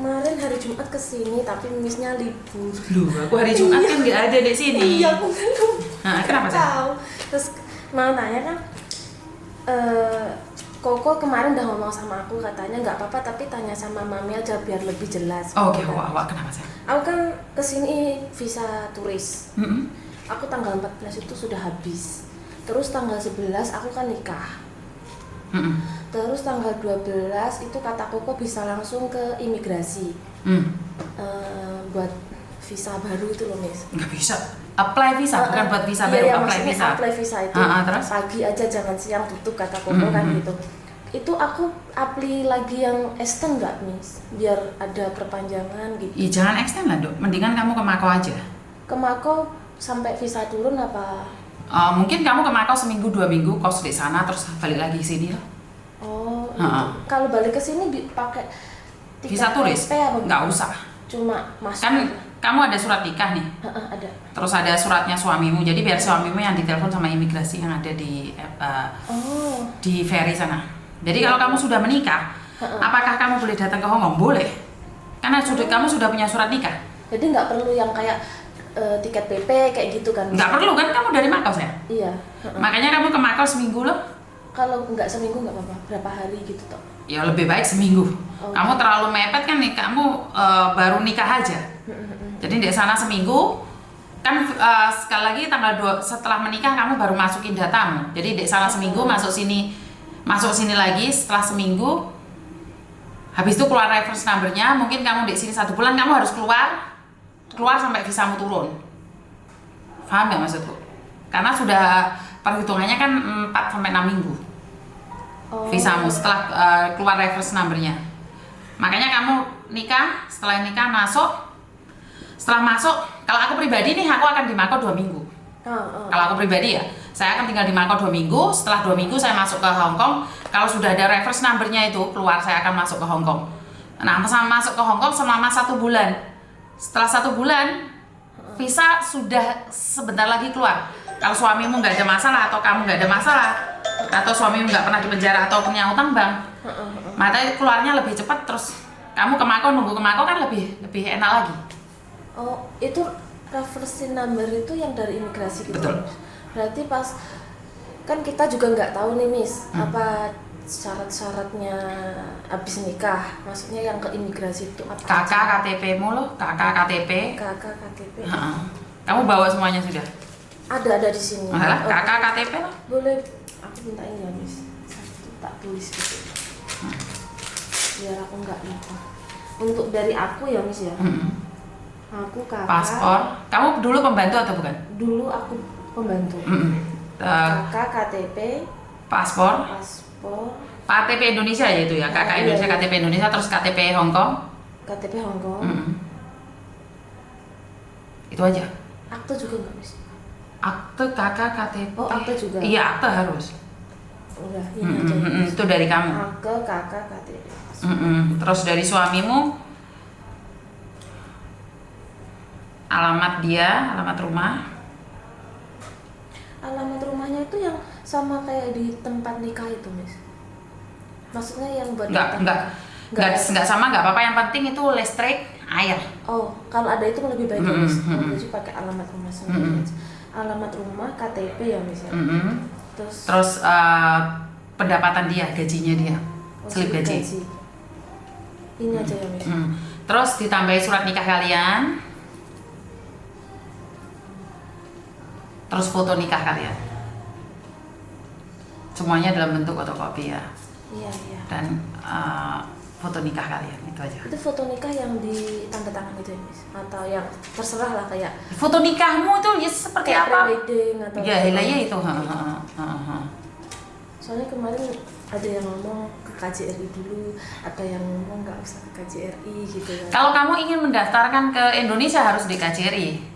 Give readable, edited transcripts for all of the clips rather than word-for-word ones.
Kemarin hari Jumat kesini tapi Misnya libur. Loh, aku hari Jumat kan nggak ada di sini. Iya, aku kan Kenapa sih? tahu. Terus mau tanya kan, Koko kemarin udah ngomong sama aku katanya nggak apa-apa tapi tanya sama Mami aja biar lebih jelas. Oke, Gitu kan. awak kenapa sih? Aku kan kesini visa turis. Mm-mm. Aku tanggal 14 itu sudah habis. Terus tanggal 11 aku kan nikah. Mm-mm. Terus tanggal 12 itu kata Koko bisa langsung ke imigrasi. Buat visa baru itu loh, Miss. Nggak bisa. Apply visa, bukan buat visa baru, iya, apply visa. Apply visa itu. Terus? Pagi aja jangan siang tutup kata Koko kan gitu. Itu aku apply lagi yang extend nggak, Miss? Biar ada perpanjangan gitu. Ya jangan extend lah, Dok. Mendingan kamu ke Makau aja. Ke Mako sampai visa turun apa? Mungkin kamu ke Makau seminggu 2 minggu kos di sana terus balik lagi ke sini lah. Oh, gitu. Kalau balik ke sini pakai Visa turis? apa? Nggak usah. Cuma masuk Kan aja. kamu ada surat nikah nih. Ada. Terus ada suratnya suamimu. Jadi biar suamimu yang ditelepon sama imigrasi yang ada di ferry sana. Jadi kalau kamu sudah menikah, apakah kamu boleh datang ke Hong Kong? Boleh. Karena kamu sudah punya surat nikah. Jadi nggak perlu yang kayak tiket PP kayak gitu kan? Nggak perlu kan, kamu dari Makau saya. Iya. Makanya kamu ke Makau seminggu loh. Kalau nggak seminggu nggak apa-apa, berapa hari gitu toh? Ya lebih baik seminggu. Oh. Kamu terlalu mepet kan nih, kamu baru nikah aja. Jadi di sana seminggu kan sekali lagi setelah menikah kamu baru masukin datamu. Jadi di sana seminggu masuk sini lagi setelah seminggu. Habis itu keluar reference number-nya, mungkin kamu di sini 1 bulan kamu harus keluar sampai visamu turun. Paham nggak maksudku? Karena sudah perhitungannya kan 4 sampai 6 minggu. Visamu setelah keluar reference number-nya. Makanya kamu nikah, setelah nikah setelah masuk, kalau aku pribadi nih aku akan di Makau 2 minggu. Kalau aku pribadi ya, saya akan tinggal di Makau 2 minggu. Setelah 2 minggu saya masuk ke Hong Kong. Kalau sudah ada reference number-nya itu keluar, saya akan masuk ke Hong Kong. Nah, masuk ke Hong Kong selama 1 bulan. Setelah 1 bulan, visa sudah sebentar lagi keluar. Kalau suamimu nggak ada masalah atau kamu nggak ada masalah, atau suamimu nggak pernah dipenjara atau punya utang bank, maka keluarnya lebih cepat. Terus kamu ke Makau, nunggu ke Makau kan lebih enak lagi. Oh, itu reference number itu yang dari imigrasi gitu. Betul. Berarti pas kan kita juga nggak tahu nih, Miss, apa syarat-syaratnya habis nikah. Maksudnya yang ke imigrasi itu apa? Kakak KTP-mu loh, kakak KTP. Kakak KTP. Kamu bawa semuanya sudah? Ada di sini. Masalah kakak KTP lah. Boleh aku mintain ya, Miss. Satu tak tulis gitu. Biar aku nggak lupa. Untuk dari aku ya, Miss ya. Aku kakak. Paspor. Kamu dulu pembantu atau bukan? Dulu aku pembantu. Kakak KTP. Paspor. KTP Indonesia ya itu ya, kakak Indonesia, iya. KTP Indonesia, terus KTP Hong Kong. KTP Hong Kong. Itu aja. Akte juga nggak, Miss? Akte kakak KTP. Oh, akte juga. Iya, akte harus. Udah, ini aja. Itu dari kamu. Akte kakak KTP. Terus dari suamimu, alamat dia, alamat rumah. Alamat rumahnya itu yang sama kayak di tempat nikah itu, Miss. Maksudnya yang buat Enggak sama, enggak apa-apa, yang penting itu listrik, air. Oh, kalau ada itu lebih baik ya, Miss. Jadi pakai alamat rumah sendiri. Alamat rumah, KTP ya, Miss ya. Terus pendapatan dia, gajinya dia. Slip gaji. Ini aja ya, Miss. Terus ditambahi surat nikah kalian. Terus foto nikah kalian. Semuanya dalam bentuk fotokopi ya. Iya. Dan foto nikah kalian, itu aja. Itu foto nikah yang di tanda tangan itu ya, Miss? Atau yang terserah lah kayak foto nikahmu itu ya seperti kayak apa? pre-wedding atau ya itu. Soalnya kemarin ada yang ngomong ke KJRI dulu, ada yang ngomong nggak usah ke KJRI gitu kan. Kalau kamu ingin mendaftarkan ke Indonesia harus di KJRI.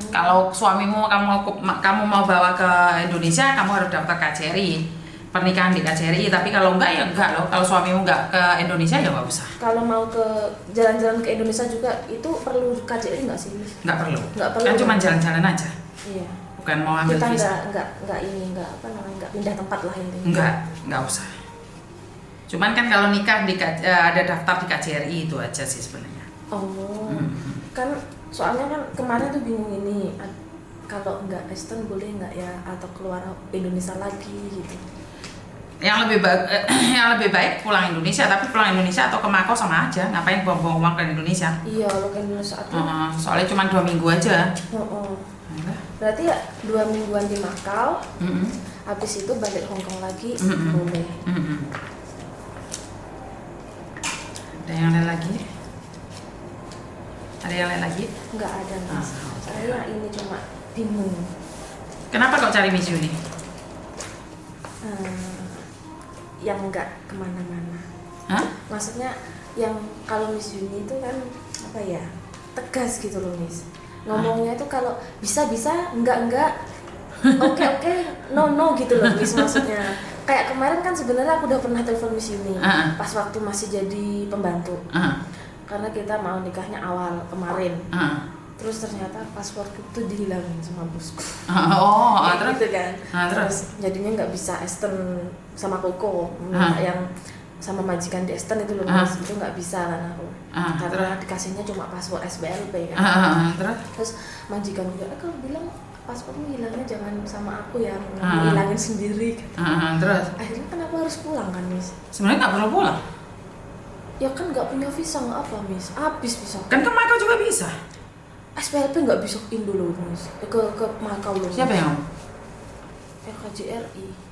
Kalau suamimu kamu mau bawa ke Indonesia, kamu harus daftar KJRI, pernikahan di KJRI. Tapi kalau enggak ya enggak loh. Kalau suamimu enggak ke Indonesia ya nggak usah. Kalau mau ke jalan-jalan ke Indonesia juga itu perlu KJRI nggak sih, Miss? Nggak perlu. Nggak perlu. Kan cuma jalan-jalan aja. Iya. Bukan mau ambil kita visa. nggak pindah tempat lah intinya. Nggak usah. Cuman kan kalau nikah ada daftar di KJRI itu aja sih sebenarnya. Oh, kan soalnya kan kemarin tuh bingung ini, kalau nggak Kristen boleh nggak ya, atau keluar Indonesia lagi gitu. Yang lebih baik pulang Indonesia, tapi pulang Indonesia atau ke Makau sama aja, ngapain buang-buang uang ke Indonesia? Iya, kalau ke Indonesia tuh. Soalnya cuma 2 minggu aja. Berarti ya 2 mingguan di Makau, habis itu balik Hong Kong lagi, boleh. Ada yang lain lagi? Ada yang lain lagi? Nggak ada Mas. Saya ini cuma bingung. Kenapa kau cari Miss Yuni? Yang nggak kemana-mana. Hah? Maksudnya yang kalau Miss Yuni itu kan apa ya, tegas gitu loh Miss. Ngomongnya itu kalau bisa enggak, oke, no gitu loh Miss, maksudnya. Kayak kemarin kan sebenarnya aku udah pernah telepon Miss Yuni pas waktu masih jadi pembantu. Karena kita mau nikahnya awal kemarin. Terus ternyata pasporku tuh dihilangin sama bosku. Terus gitu kan. Terus jadinya nggak bisa Esten sama Koko, yang sama majikan di Esten itu loh Mas, itu nggak bisa kan aku. Karena dikasihnya cuma paspor SBLP kan. Terus majikan juga, kalau bilang paspormu hilangnya jangan sama aku ya, hilangin sendiri. Terus akhirnya kenapa harus pulang kan Miss? Sebenarnya nggak perlu pulang. Ya kan nggak punya visa, nggak apa Miss, habis visa. Kan ke Makau juga bisa. SPLP nggak bisa ke Indo loh Miss, ke Makau loh. Siapa yang ngomong? KJRI.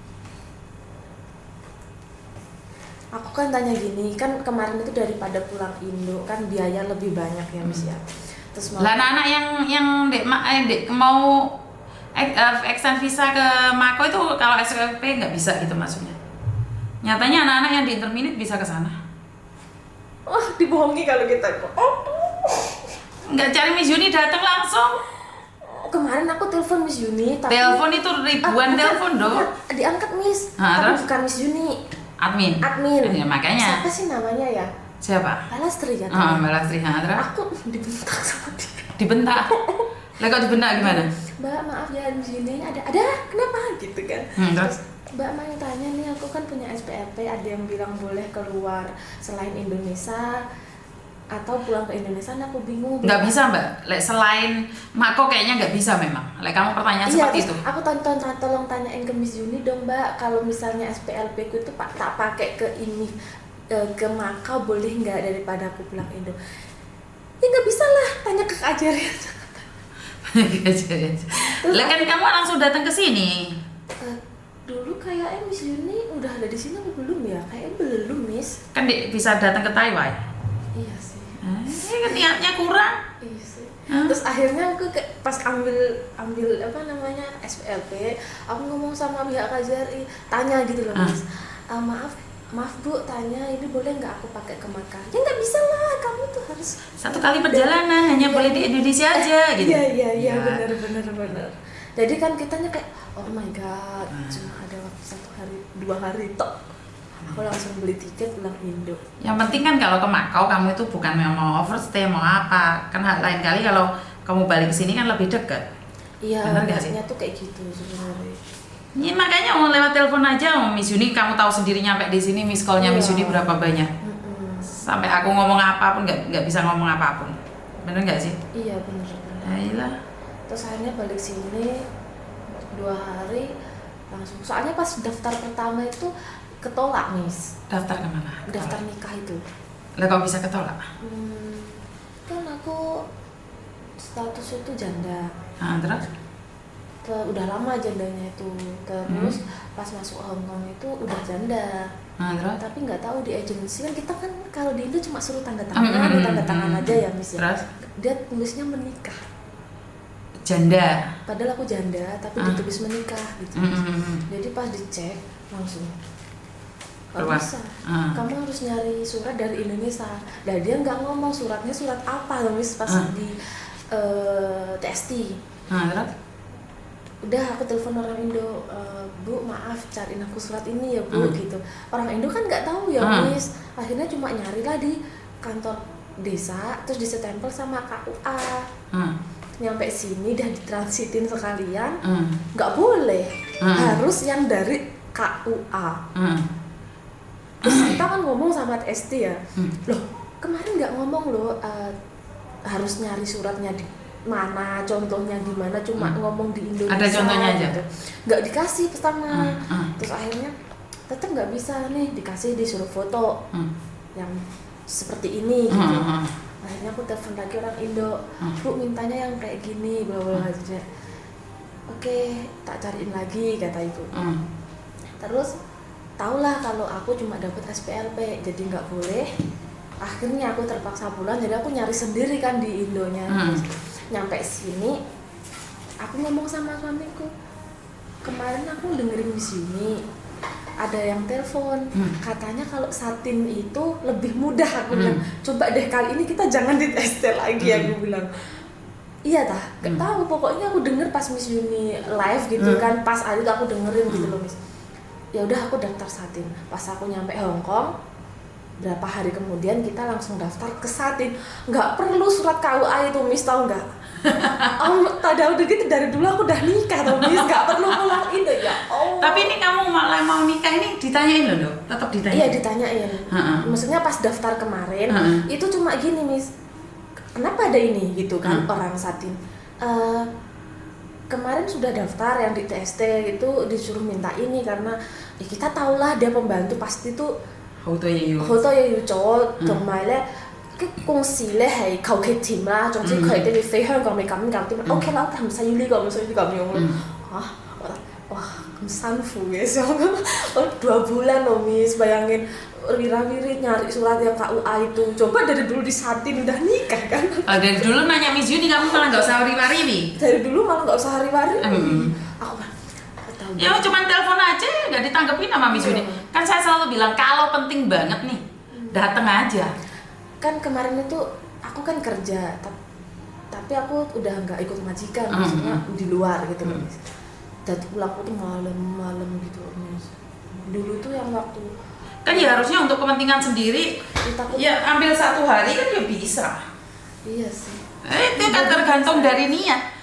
Aku kan tanya gini, kan kemarin itu daripada pulang Indo kan biaya lebih banyak ya Miss ya. Terus lah anak-anak yang mau extend visa ke Makau itu kalau SPLP nggak bisa gitu maksudnya. Nyatanya anak-anak yang di intermediate bisa ke sana. Dibohongi kalau kita kok. Nggak cari Miss Yuni datang langsung. Kemarin aku telepon Miss Yuni, tapi telepon itu ribuan telepon dong. Diangkat Miss, tapi terus? bukan Miss Yuni. Admin. Ya, makanya. Siapa sih namanya ya? Siapa? Balastri kan. Mbak Lastri, terus? Aku dibentak sama dia. Dibentak? Lah kok dibentak gimana? Mbak maaf ya, Miss Yuni ada kenapa gitu kan? Terus? Mbak mau tanya nih, aku kan punya SPLP, ada yang bilang boleh keluar selain Indonesia atau pulang ke Indonesia, aku bingung. Nggak bisa Mbak, selain Makau kayaknya nggak bisa memang. Kamu pertanyaan seperti itu. Aku tolong tanyain ke Miss Yuni dong Mbak, kalau misalnya SPLP ku itu tak pakai ke ini ke Makau boleh nggak daripada aku pulang Indo? Ya nggak bisa lah, tanya ke KJRI. Lah kan kamu langsung datang ke sini. Dulu kayaknya Miss Yuni udah ada di sini apa belum ya? Kayaknya belum Miss. Kan bisa datang ke Taiwan. Iya sih. Kan niatnya kurang. Iya sih. Terus akhirnya aku pas ambil apa namanya SPLP, aku ngomong sama pihak KJRI, tanya gitu loh Miss. Maaf Bu, tanya ini boleh nggak aku pakai ke Makkah? Ya nggak bisa lah, kamu tuh harus 1 kali perjalanan, hanya boleh di Indonesia aja gitu. Iya benar. Jadi kan kitanya kayak oh my god, cuma ada waktu 1 hari 2 hari tok. Aku langsung beli tiket pulang Indo. Yang penting kan kalau ke Makau kamu itu bukan mau overstay mau apa, kan lain kali kalau kamu balik ke sini kan lebih dekat. Iya, maksudnya tuh kayak gitu sebenarnya. Ya, makanya mau lewat telepon aja, Miss Yuni kamu tahu sendiri nyampe di sini miss call-nya Miss Yuni berapa banyak. Sampai aku ngomong apapun nggak bisa ngomong apapun. Bener nggak sih? Iya bener. Ayolah. Terus akhirnya balik sini 2 hari langsung. Soalnya pas daftar pertama itu ketolak Miss. Daftar kemana? Daftar nikah itu. Lah kok bisa ketolak? Kan aku status itu janda. Terus? Udah lama jandanya itu. Terus pas masuk Hong Kong itu udah janda. Terus? Tapi nggak tahu di agensi kan kita kan kalau di Indo cuma suruh tanda tangan aja ya Miss ya. Terus? Dia tulisnya menikah. Janda. Padahal aku janda tapi ditulis menikah gitu. Jadi pas dicek langsung nggak bisa. Kamu harus nyari surat dari Indonesia. Dan dia nggak ngomong suratnya surat apa loh Miss pas di TST. Terus? Udah aku telepon orang Indo, Bu maaf cariin aku surat ini ya Bu gitu. Orang Indo kan nggak tahu ya Miss. Akhirnya cuma nyarilah di kantor desa terus disetempel sama KUA. Nyampe sini udah ditransitin sekalian, nggak boleh, harus yang dari KUA. Terus kita kan ngomong sama TST ya, loh kemarin nggak ngomong loh harus nyari suratnya di mana, contohnya gimana, cuma ngomong di Indonesia. Ada contohnya aja? Gitu. Nggak dikasih pertama, terus akhirnya tetap nggak bisa nih, dikasih disuruh foto yang seperti ini gitu. Akhirnya aku telepon lagi orang Indo, Bu mintanya yang kayak gini, bla bla aja. Oke, tak cariin lagi kata ibu. Terus tahulah kalau aku cuma dapat SPLP, jadi nggak boleh. Akhirnya aku terpaksa pulang, jadi aku nyari sendiri kan di Indonya. Nyampe sini, aku ngomong sama suamiku, kemarin aku dengerin di sini ada yang telepon, katanya kalau satin itu lebih mudah. Aku bilang, coba deh kali ini kita jangan di TST lagi. Aku bilang, iya tah, gak tahu, pokoknya aku denger pas Miss Uni live gitu kan, pas aja aku dengerin gitu loh Miss. Ya udah aku daftar satin. Pas aku nyampe Hong Kong, berapa hari kemudian kita langsung daftar ke satin. Nggak perlu surat KUA itu Miss, tahu nggak? Udah gitu dari dulu aku udah nikah tau Miss, nggak perlu pulang Indo ya. Tapi ini kamu malah mau nikah ini ditanyain loh, tetap ditanyain. Iya ditanyain. Maksudnya pas daftar kemarin itu cuma gini Miss, kenapa ada ini gitu kan orang satin. Kemarin sudah daftar yang di TST itu disuruh minta ini karena ya kita tahulah dia pembantu pasti tuh 好多嘢要。好多嘢要做，同埋咧啲公司咧係求其填啦，總之佢哋要飛香港咪咁啲嘛。OK 啦，唔使要呢個，唔使要咁樣咯。我覺得wah咁辛苦嘅sih. 2 bulan loh Miss, bayangin wira-wiri nyari surat yang KUA itu. Coba dari dulu disatin udah nikah kan. Dari dulu nanya Miss Uni kamu malah nggak usah wari-wari. Dari dulu malah nggak usah hari-hari. Aku ya cuma telepon aja nggak ditanggepin sama Miss Uni. Kan saya selalu bilang kalau penting banget nih dateng aja. Kan kemarin itu aku kan kerja tapi aku udah nggak ikut majikan, maksudnya di luar gitu Miss. Dan pulangku tuh malam-malam gitu Miss. Dulu tuh yang waktu kan ya harusnya untuk kepentingan sendiri ya ambil 1 hari kan ya bisa. Iya sih. Itu kan tergantung dari niat.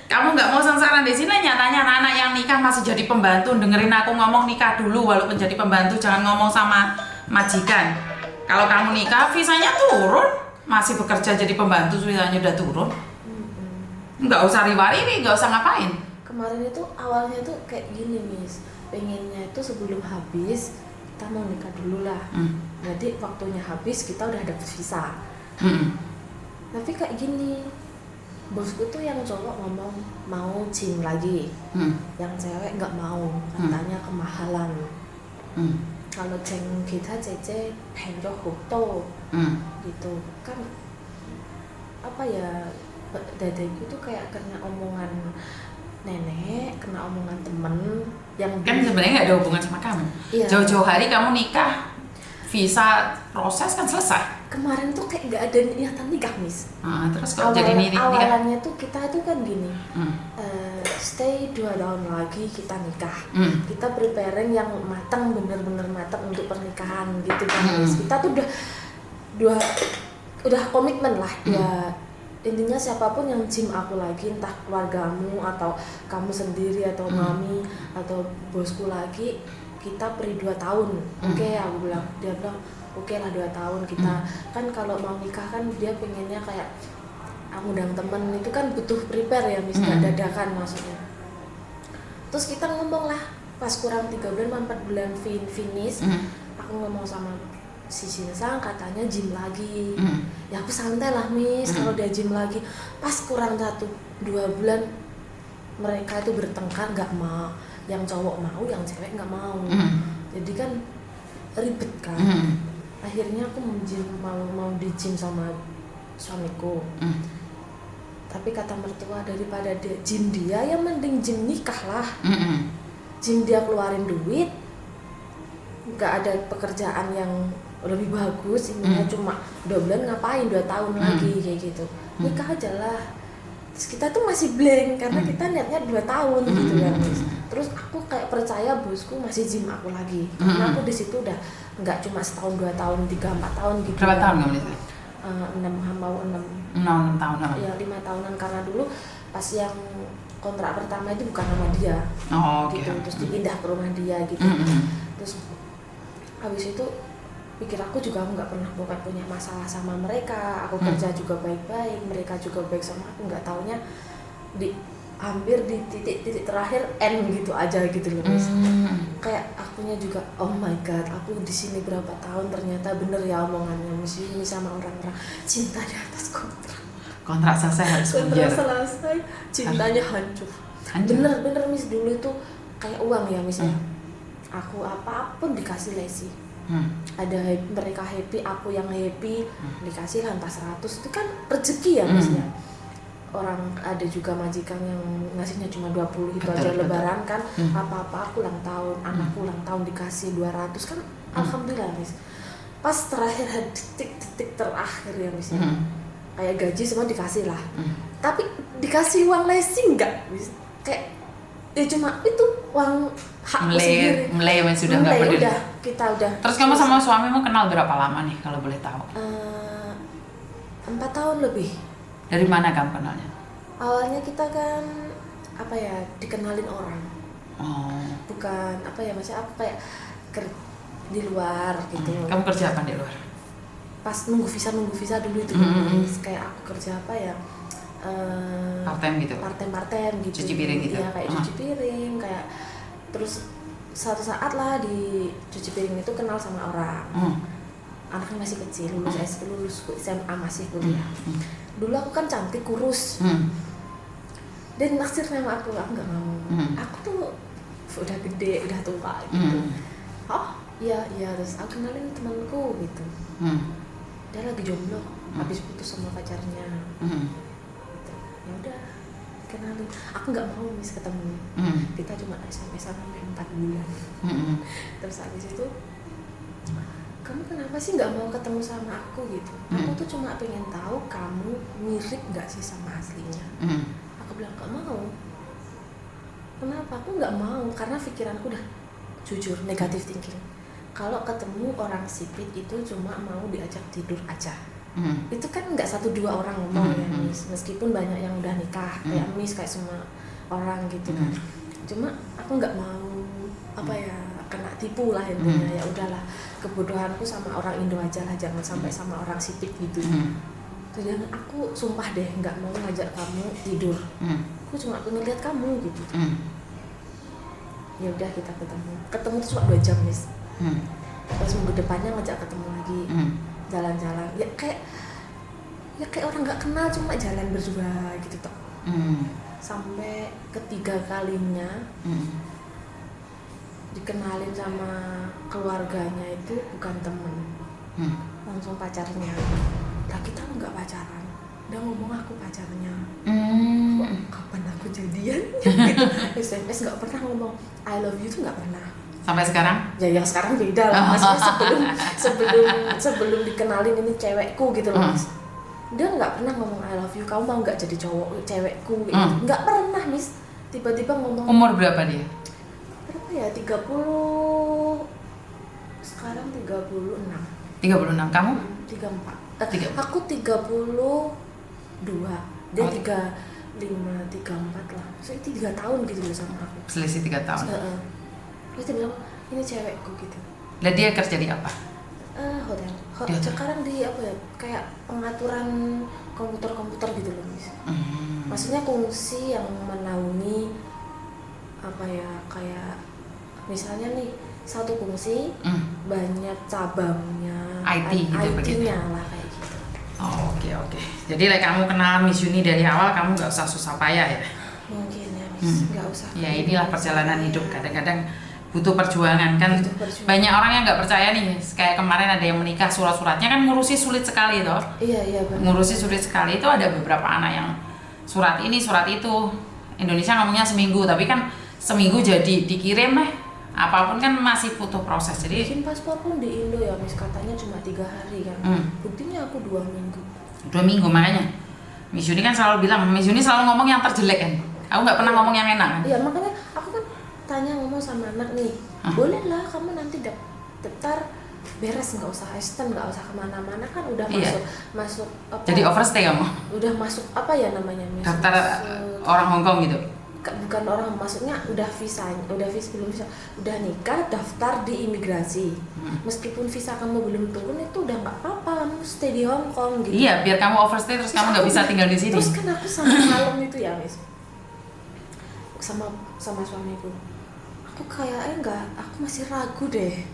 Kamu nggak mau sengsara di sini, nyatanya anak-anak yang nikah masih jadi pembantu. Dengerin aku ngomong, nikah dulu walaupun jadi pembantu, jangan ngomong sama majikan. Kalau kamu nikah visanya turun, masih bekerja jadi pembantu visanya udah turun. Nggak usah riwari, nggak usah ngapain. Kemarin itu awalnya tuh kayak gini Miss, pengennya itu sebelum habis kita mau nikah dulu lah. Jadi waktunya habis kita udah dapet visa. Tapi kayak gini, bosku tuh yang cowok ngomong mau gym lagi, yang cewek nggak mau, katanya kemahalan. Kalau gym kita cece penjo hoto, gitu kan apa ya, dadaku tuh kayak kena omongan nenek, kena omongan temen yang kan sebenarnya nggak ada hubungan sama kamu. Iya. Jauh-jauh hari kamu nikah, visa proses kan selesai. Kemarin tuh kayak nggak ada niatan nikah Miss. Terus kok jadi nikah? Awalannya tuh kita tuh kan gini, stay 2 tahun lagi kita nikah. Kita preparing yang matang, bener-bener matang untuk pernikahan gitu kan Miss. Kita tuh udah komitmen lah ya. Intinya siapapun yang gym aku lagi, entah keluargamu atau kamu sendiri atau mami atau bosku lagi, kita beri 2 tahun. Oke, aku bilang, dia bilang oke lah 2 tahun kita. Kan kalau mau nikah kan dia pengennya kayak aku undang temen itu kan butuh prepare ya Miss, gak dadakan maksudnya. Terus kita ngomong lah pas kurang 3 bulan 4 bulan finish, aku ngomong sama si Sinsang katanya gym lagi. Ya aku santai lah Miss, kalau dia gym lagi. Pas kurang 1-2 bulan mereka itu bertengkar, nggak mau, yang cowok mau, yang cewek nggak mau. Jadi kan ribet kan. Akhirnya aku mau di gym sama suamiku. Tapi kata mertua, daripada dia gym dia, ya mending gym nikah lah. Gym dia keluarin duit, nggak ada pekerjaan yang lebih bagus, intinya cuma 2 bulan ngapain, 2 tahun lagi kayak gitu. Nikah aja lah. Terus kita tuh masih blank karena kita niatnya 2 tahun gitu kan. Terus aku kayak percaya bosku masih gym aku lagi. Karena aku di situ udah nggak cuma setahun, 2 tahun, 3, 4 tahun gitu. Berapa tahun kamu di situ? 6 tahun. Ya 5 tahunan, karena dulu pas yang kontrak pertama itu bukan sama dia. Oh, gitu. Okay. Terus dipindah ke rumah dia gitu. Terus habis itu pikir aku juga aku nggak pernah bukan punya masalah sama mereka, aku Hmm. kerja juga baik-baik, mereka juga baik sama aku, nggak taunya di hampir di titik-titik terakhir end gitu aja gitu loh Miss. Kayak akunya juga oh my god, aku di sini berapa tahun ternyata bener ya omongannya Miss ini sama orang-orang, cinta di atas Kontrak selesai harus kontrak buyar. selesai cintanya hancur. Hancur. Bener Miss, dulu itu kayak uang ya Miss ya. Hmm. Aku apapun dikasih lesi, Hmm. ada mereka happy, aku yang happy, dikasih lantas 100 itu kan rezeki ya Miss ya. Orang ada juga majikan yang ngasihnya cuma 20 itu Betul, aja betul. lebaran kan, Hmm. apa-apa aku ulang tahun, anakku ulang tahun dikasih 200 kan, alhamdulillah Miss. Pas terakhir detik-detik terakhir ya Miss ya, kayak gaji semua dikasih lah, tapi dikasih uang lesi enggak Miss, kayak ya cuma itu uang hakku sendiri. Mulai sudah nggak Mulai, peduli. udah kita udah. Terus kamu sama suamimu kenal berapa lama nih kalau boleh tahu? 4 tahun lebih. Dari mana kamu kenalnya? Awalnya kita kan apa ya, dikenalin orang, Oh. bukan apa ya, maksudnya aku kayak di luar gitu. Kamu kerja apa di luar? Pas nunggu visa dulu itu kayak aku kerja apa ya, Part-time gitu? part-time gitu, Cuci piring gitu? ya kayak cuci piring, kayak terus suatu saat lah di cuci piring itu kenal sama orang. Anaknya masih kecil, lulus SMA masih kuliah. Dulu aku kan cantik, kurus, dan naksir sama aku nggak mau. Aku tuh udah gede, udah tua gitu. Oh iya terus aku kenalin temanku gitu. Dia lagi jomblo, habis putus sama pacarnya. Gitu. Ya udah kenalin. Aku nggak mau Miss ketemu. Kita cuma SMS-an sampai 4 bulan. Terus habis itu, kamu kenapa sih nggak mau ketemu sama aku gitu? Aku tuh cuma pengen tahu kamu mirip nggak sih sama aslinya. Aku bilang nggak mau. Kenapa? Aku nggak mau karena pikiranku udah jujur negatif thinking. Kalau ketemu orang sipit itu cuma mau diajak tidur aja. Itu kan nggak 1-2 orang ngomong ya Miss. Meskipun banyak yang udah nikah kayak Miss, kayak semua orang gitu kan. Cuma aku nggak mau apa ya, kena tipu lah intinya. Ya udahlah, kebodohanku sama orang Indo aja lah, jangan sampai sama orang sipit gitu. Dan aku sumpah deh nggak mau ngajak kamu tidur. Aku cuma pengen lihat kamu gitu. Ya udah kita ketemu tuh cuma 2 jam Miss. Terus minggu depannya ngajak ketemu lagi, jalan-jalan. Ya kayak orang nggak kenal, cuma jalan berdua gitu toh. Sampai ketiga kalinya dikenalin sama keluarganya itu bukan temen, langsung pacarnya. Lah kita nggak pacaran, udah ngomong aku pacarnya. Kapan aku jadian? Gitu. SMS nggak pernah ngomong I love you tuh nggak pernah. Sampai sekarang? Ya yang sekarang beda lah, maksudnya sebelum dikenalin ini cewekku gitu loh Mas. Dia nggak pernah ngomong I love you, kamu mau nggak jadi cewekku gitu. Nggak pernah Miss. Tiba-tiba ngomong. Umur berapa dia? Berapa ya, 30, sekarang 36. 36, kamu? 34. Aku 32, dia 35, 34 lah. Saya 3 tahun gitu loh sama aku. Selisih 3 tahun. Terus dia bilang ini cewekku gitu. Lah dia kerja di apa? Hotel. Di hotel. Sekarang di apa ya, kayak pengaturan komputer gitu loh Miss. Maksudnya fungsi yang menaungi apa ya, kayak misalnya nih satu fungsi banyak cabangnya, IT gitu begitu. IT-nya lah kayak gitu. Oh, oke. Jadi like kamu kenal Miss Yuni dari awal, kamu nggak usah susah payah ya? Mungkin ya Miss, nggak usah. Ya inilah perjalanan hidup, kadang-kadang butuh perjuangan kan. Butuh perjuangan. Banyak orang yang nggak percaya nih, kayak kemarin ada yang menikah, surat-suratnya kan ngurusi sulit sekali toh. Iya benar. Ngurusi sulit sekali, itu ada beberapa anak yang surat ini surat itu. Indonesia ngomongnya seminggu, tapi kan seminggu jadi dikirim apapun kan masih butuh proses. Jadi Bikin paspor pun di Indo ya Miss, katanya cuma 3 hari kan. Buktinya aku 2 minggu. 2 minggu makanya. Miss Yuni kan selalu bilang, Miss Yuni selalu ngomong yang terjelek kan. Aku nggak pernah ngomong yang enak kan. Iya makanya aku kan tanya, ngomong sama anak nih, boleh lah kamu nanti daftar beres, nggak usah extend, nggak usah kemana-mana kan udah masuk apa, Jadi overstay kamu. udah masuk apa ya namanya Miss? Daftar orang Hongkong gitu. bukan orang, maksudnya udah visa belum visa, udah nikah daftar di imigrasi. Meskipun visa kamu belum turun itu udah nggak apa-apa, kamu stay di Hong Kong gitu. Iya, biar kamu overstay terus kamu nggak bisa tinggal di sini. Terus kan aku sama malam itu ya Miss, sama suamiku, aku kayaknya aku masih ragu deh.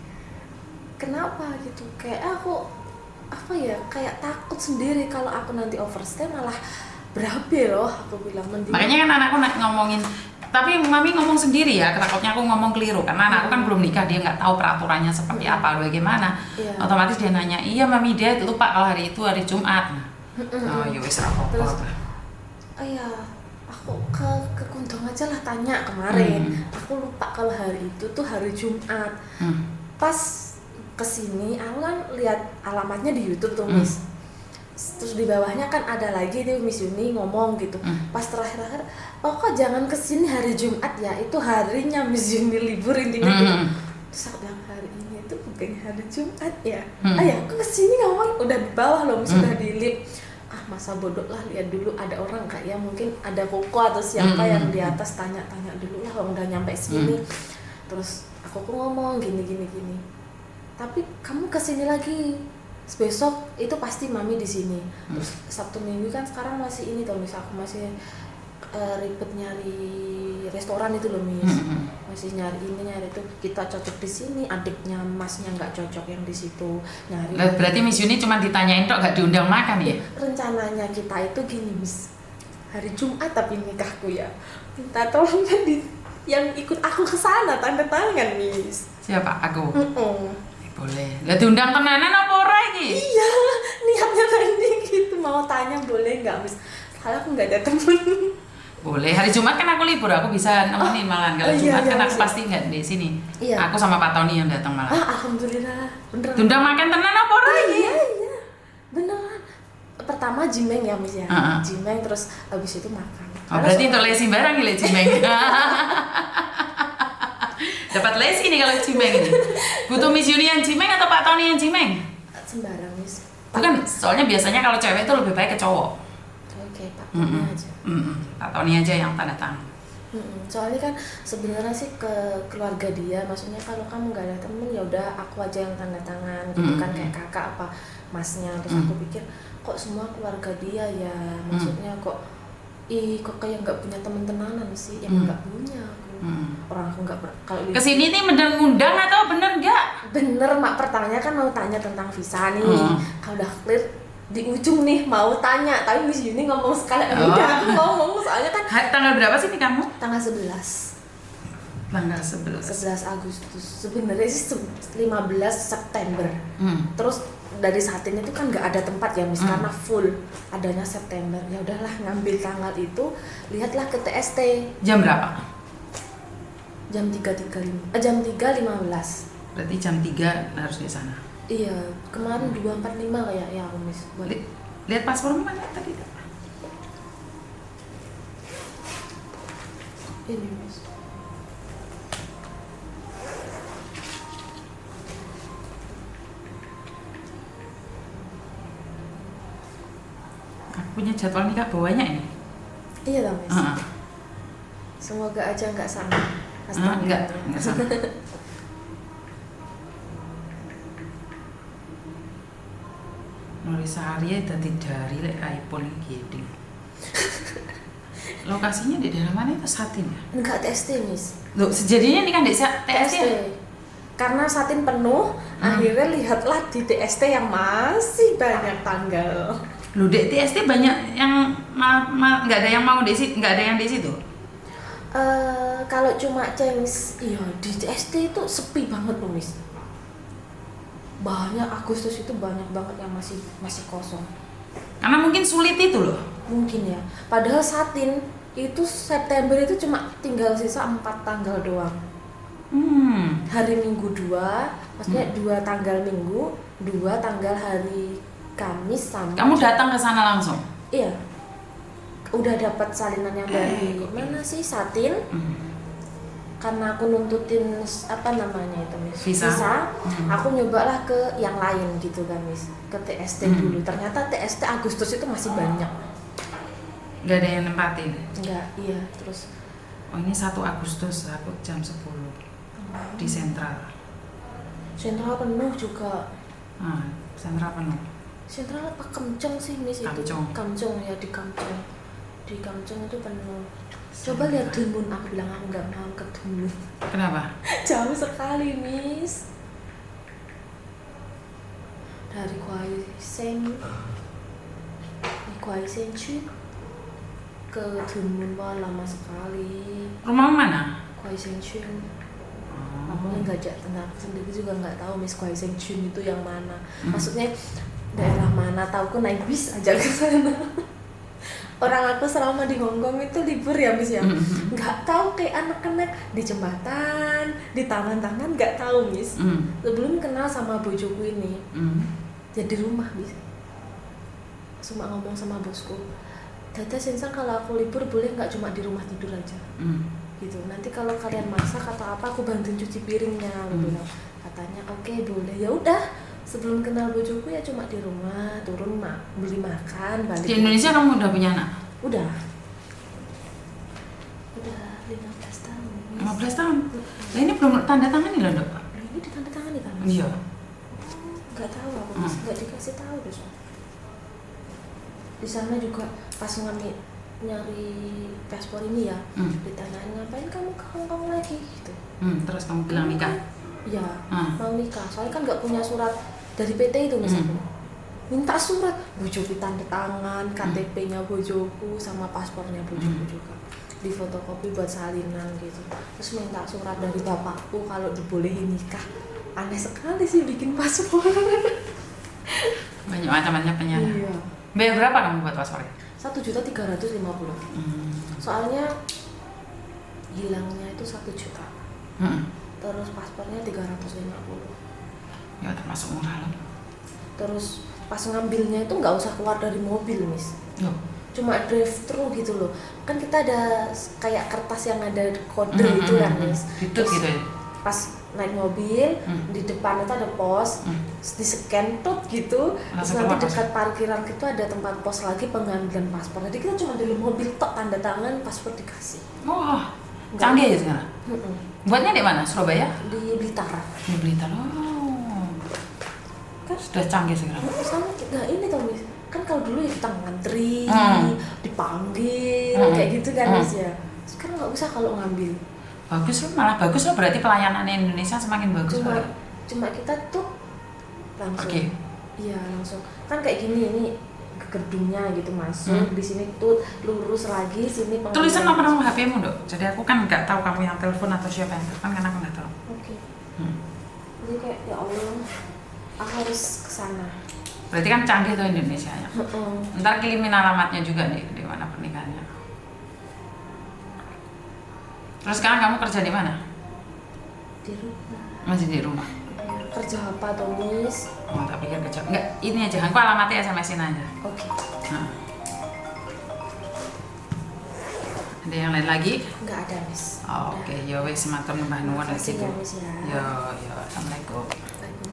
Kenapa gitu? Kayak aku apa ya, kayak takut sendiri kalau aku nanti overstay malah berabe loh, aku bilang mending. Makanya kan anakku ngomongin, tapi mami ngomong sendiri ya, takutnya aku ngomong keliru karena anakku kan belum nikah, dia nggak tahu peraturannya seperti apa, bagaimana. Otomatis dia nanya, iya mami dia lupa kalau hari itu hari Jumat. Oh ya wis apa-apa. Terus, oh ya aku ke Kundong aja lah tanya kemarin. Aku lupa kalau hari itu tuh hari Jumat. Pas kesini aku kan lihat alamatnya di YouTube tuh Miss. Terus di bawahnya kan ada lagi tuh Miss Yuni ngomong gitu. Pas terakhir kok jangan kesini hari Jumat ya, itu harinya Miss Yuni libur intinya gitu. Terus aku bilang hari ini tuh bukan hari Jumat ya. Ya aku kesini ngomong udah di bawah loh Miss, udah di lift. Masa bodoh lah, lihat dulu ada orang nggak ya, mungkin ada Koko atau siapa yang di atas, tanya dulu lah kalau udah nyampe sini. Terus aku ngomong gini. Tapi kamu kesini lagi besok itu pasti mami di sini. Terus Sabtu Minggu kan sekarang masih ini tuh Miss, aku masih ribet nyari restoran itu loh Miss. Masih nyari itu, kita cocok di sini, adiknya masnya nggak cocok yang di situ, nyari. Berarti Miss Yuni cuma ditanyain tok, nggak diundang makan ya? Rencananya kita itu gini Miss, hari Jumat tapi nikahku ya, minta tolong kan yang ikut aku ke sana tanda tangan Miss. Siapa? Aku. Boleh. Lah diundang tenanan apa ora iki? Iya, niatnya tadi gitu, mau tanya boleh nggak Miss? Soalnya aku nggak ada temen. Boleh. Hari Jumat kan aku libur, aku bisa nemenin malahan. Kalau Jumat kan aku pasti nggak di sini. Iya. Aku sama Pak Tony yang datang malah. Alhamdulillah. Beneran. Diundang makan tenan apa ora iki? Iya. Beneran. Pertama jimeng ya Miss ya. Jimeng terus habis itu makan. Oh, berarti untuk lesi barang ya jimeng. Dapat lesi nih kalau cimeng ini. Butuh Miss Yuni yang cimeng atau Pak Tony yang cimeng? Sembarang Miss. Bukan, soalnya biasanya kalau cewek itu lebih baik ke cowok. Oke, Pak Tony aja. Pak Tony aja yang tanda tangan. Soalnya kan sebenarnya sih ke keluarga dia, maksudnya kalau kamu nggak ada temen ya udah aku aja yang tanda tangan gitu kan, kayak kakak apa masnya. Terus aku pikir kok semua keluarga dia ya, maksudnya kok kayak nggak punya temen tenanan sih, yang nggak punya aku. Orang aku nggak kalau kesini nih bener ngundang atau bener nggak? Bener mak, pertamanya kan mau tanya tentang visa nih. Kalau udah clear di ujung nih mau tanya, tapi Miss Yuni ngomong sekali udah aku ngomong, soalnya kan tanggal berapa sih nih kamu? Tanggal 11 Agustus sebenarnya sih 15 September. Terus dari Satin itu kan nggak ada tempat ya Miss, karena full, adanya September. Ya udahlah ngambil tanggal itu, lihatlah ke TST. Jam berapa? Jam 3.15. Berarti jam 3 harus di sana. Iya, kemarin 2.45 kayak ya aku Miss. Lihat paspormu mana tadi? Ini Miss. Aku punya jadwal nikah bawahnya ini. Iya lah Miss. Semoga aja nggak sama. Enggak sama. Norisa Arya dadi dari iPhone iki. Lokasinya di daerah mana itu? Satin ya? Enggak, TST Miss. Loh, sejadinya ini kan di TST. Karena Satin penuh, akhirnya lihatlah di TST yang masih banyak tanggal. Loh, di TST banyak yang nggak ada yang mau di situ, nggak ada yang di situ. Kalau cuma Chinese, iya di TST itu sepi banget loh Miss. Banyak Agustus itu banyak banget yang masih kosong. Karena mungkin sulit itu loh. Mungkin ya. Padahal Satin itu September itu cuma tinggal sisa 4 tanggal doang. Hari Minggu 2, maksudnya 2 tanggal Minggu, 2 tanggal hari Kamis sama. Kamu datang ke sana langsung? Iya. Udah dapat salinan yang dari mana sih, Satin. Karena aku nuntutin apa namanya itu Miss, visa. Aku nyobalah ke yang lain gitu kan Miss, ke TST dulu. Ternyata TST Agustus itu masih banyak. Nggak ada yang nempatin? Nggak, iya. Terus Oh ini 1 Agustus, aku jam 10 di Sentral. Sentral penuh juga. Sentral penuh. Sentral apa Kamcong sih Miss itu? Kamcong. Kamcong ya, di Kamcong. Di Kamcong itu penuh. Coba lihat Dunmun, aku bilang aku nggak mau ke Dunmun. Kenapa? Jauh sekali Miss. Dari Kwai Seng Chun ke Dunmun, wah lama sekali. Rumah mana? Kwai Seng Chun. Oh. Aku nggak ajak tentang, aku sendiri juga nggak tahu Miss Kwai Seng Chun itu yang mana. Maksudnya daerah mana? Tahu naik bis aja ke sana. Orang aku selama di Hongkong itu libur ya Miss ya. Nggak tahu kayak anak-anak di jembatan, di taman-taman nggak tahu Miss. Sebelum kenal sama bojoku ini, jadi rumah Miss. Cuma ngomong sama bosku, Dada Sensang kalau aku libur boleh nggak cuma di rumah tidur aja. Gitu. Nanti kalau kalian masak atau apa aku bantuin cuci piringnya. Bilang. Katanya oke, boleh. Ya udah. Sebelum kenal bojoku ya cuma di rumah, turun beli makan, balik. Di Indonesia kamu udah punya anak? Udah 15 tahun. 15 tahun? Nah, ini belum tanda tangan nih loh dok? Ini ditandatangani kan? Iya. Nggak tahu aku, nggak dikasih tahu deh. Di sana juga pas nyari paspor ini ya, ditanyain ngapain kamu ke Hongkong lagi gitu. Terus kamu bilang nikah? Iya, mau nikah. Soalnya kan nggak punya surat dari PT itu misalnya. Minta surat, bojoku tanda tangan, KTP-nya bojoku sama paspornya bojoku juga. Di fotokopi buat salinan gitu. Terus minta surat dari bapakku kalau dibolehin nikah. Aneh sekali sih bikin paspor. Banyak macam-macam penyana. Iya. Bayar berapa kamu buat paspornya? 1.350.000. Soalnya hilangnya itu 1 juta. Terus paspornya 350. Ya termasuk murah loh. Terus pas ngambilnya itu nggak usah keluar dari mobil Miss. Cuma drive thru gitu loh. Kan kita ada kayak kertas yang ada kode itu kan Miss. Gitu gitu ya. Pas naik mobil di depan itu ada pos, di scan tut gitu. Terus nanti dekat parkiran itu ada tempat pos lagi pengambilan paspor. Jadi kita cuma di mobil tok tanda tangan paspor dikasih. Wah, canggih ya sekarang. Buatnya di mana? Surabaya? Di Blitar. Di Blitar. Oh. Kan sudah canggih sekarang. Sama nah ini tau Miss. Kan kalau dulu ya kita ngantri, dipanggil kayak gitu kan Miss ya. Sekarang nggak usah kalau ngambil. Bagus loh, malah bagus loh, berarti pelayanan Indonesia semakin bagus. Cuma kita tuh langsung. Iya langsung. Kan kayak gini ini ke gedungnya gitu masuk di sini tuh lurus lagi sini. Tulisan nomor HP-mu dok. Jadi aku kan nggak tahu kamu yang telepon atau siapa yang telepon karena aku nggak tahu. Oke. Jadi kayak ya Allah, aku harus kesana. Berarti kan canggih tuh Indonesia ya. Ntar kirimin alamatnya juga nih di mana pernikahannya. Terus sekarang kamu kerja di mana? Di rumah. Masih di rumah. Kerja apa tuh Miss? Oh, tak pikir kerja. Enggak, ini aja. Aku alamatnya SMS-in aja. Oke. Ada yang lain lagi? Enggak ada Miss. Oh, oke, ya wes matur nuwun Mbah Nuwun. Terima kasih ya Miss ya. Yo, assalamualaikum.